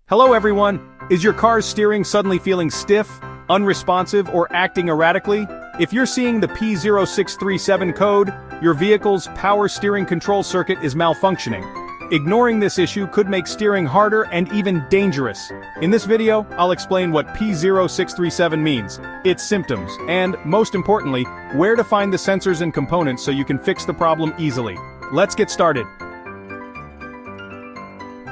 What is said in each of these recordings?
Hello everyone! Is your car's steering suddenly feeling stiff, unresponsive, or acting erratically? If you're seeing the P0637 code, your vehicle's power steering control circuit is malfunctioning. Ignoring this issue could make steering harder and even dangerous. In this video, I'll explain what P0637 means, its symptoms, and, most importantly, where to find the sensors and components so you can fix the problem easily. Let's get started.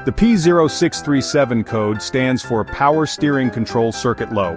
The P0637 code stands for Power Steering Control Circuit Low.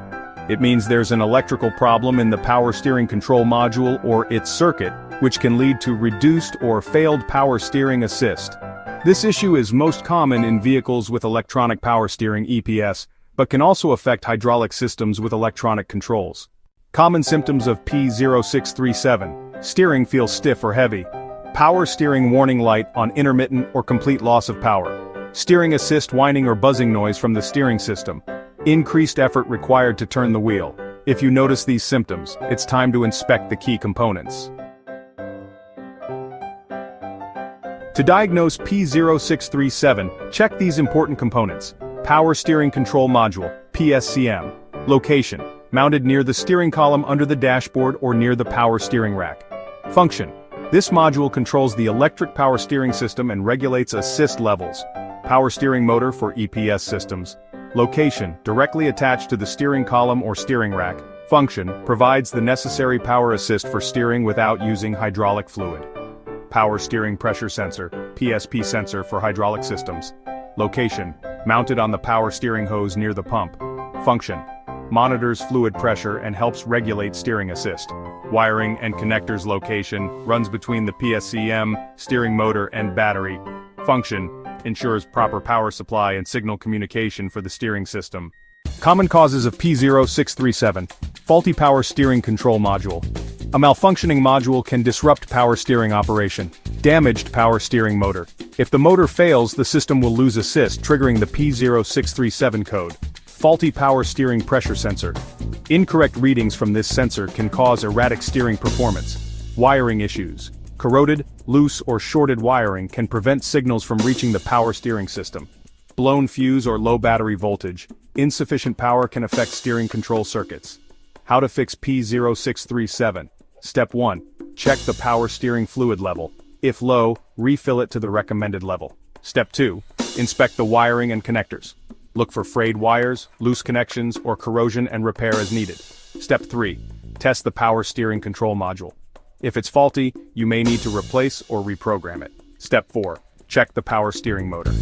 It means there's an electrical problem in the power steering control module or its circuit, which can lead to reduced or failed power steering assist. This issue is most common in vehicles with electronic power steering (EPS), but can also affect hydraulic systems with electronic controls. Common symptoms of P0637: steering feels stiff or heavy, power steering warning light on intermittent or complete loss of power, steering assist whining or buzzing noise from the steering system, increased effort required to turn the wheel. If you notice these symptoms, it's time to inspect the key components. To diagnose P0637, check these important components. Power Steering Control Module, PSCM. Location: mounted near the steering column under the dashboard or near the power steering rack. Function: this module controls the electric power steering system and regulates assist levels. Power steering motor for EPS systems. Location: directly attached to the steering column or steering rack. Function: provides the necessary power assist for steering without using hydraulic fluid. Power steering pressure sensor, PSP sensor for hydraulic systems. Location: mounted on the power steering hose near the pump. Function: monitors fluid pressure and helps regulate steering assist. Wiring and connectors. Location: runs between the PSCM, steering motor and battery. Function: ensures proper power supply and signal communication for the steering system. Common causes of P0637: faulty power steering control module. A malfunctioning module can disrupt power steering operation. Damaged power steering motor. If the motor fails, the system will lose assist, triggering the P0637 code. Faulty power steering pressure sensor. Incorrect readings from this sensor can cause erratic steering performance. Wiring issues. Corroded, loose or shorted wiring can prevent signals from reaching the power steering system. Blown fuse or low battery voltage. Insufficient power can affect steering control circuits. How to fix P0637. Step 1. Check the power steering fluid level. If low, refill it to the recommended level. Step 2. Inspect the wiring and connectors. Look for frayed wires, loose connections, or corrosion and repair as needed. Step 3. Test the power steering control module. If it's faulty, you may need to replace or reprogram it. Step 4. Check the power steering motor.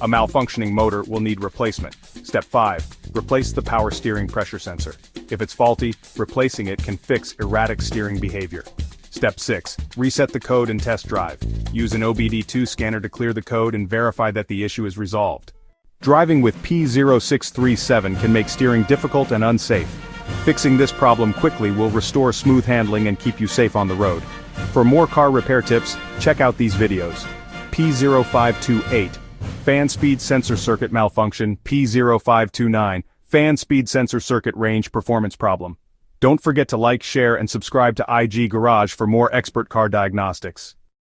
A malfunctioning motor will need replacement. Step 5. Replace the power steering pressure sensor. If it's faulty, replacing it can fix erratic steering behavior. Step 6. Reset the code and test drive. Use an obd2 scanner to clear the code and verify that the issue is resolved. Driving with P0637 can make steering difficult and unsafe. Fixing this problem quickly will restore smooth handling and keep you safe on the road. For more car repair tips, check out these videos. P0528. Fan speed sensor circuit malfunction. P0529. Fan speed sensor circuit range performance problem. Don't forget to like, share, and subscribe to IG Garage for more expert car diagnostics.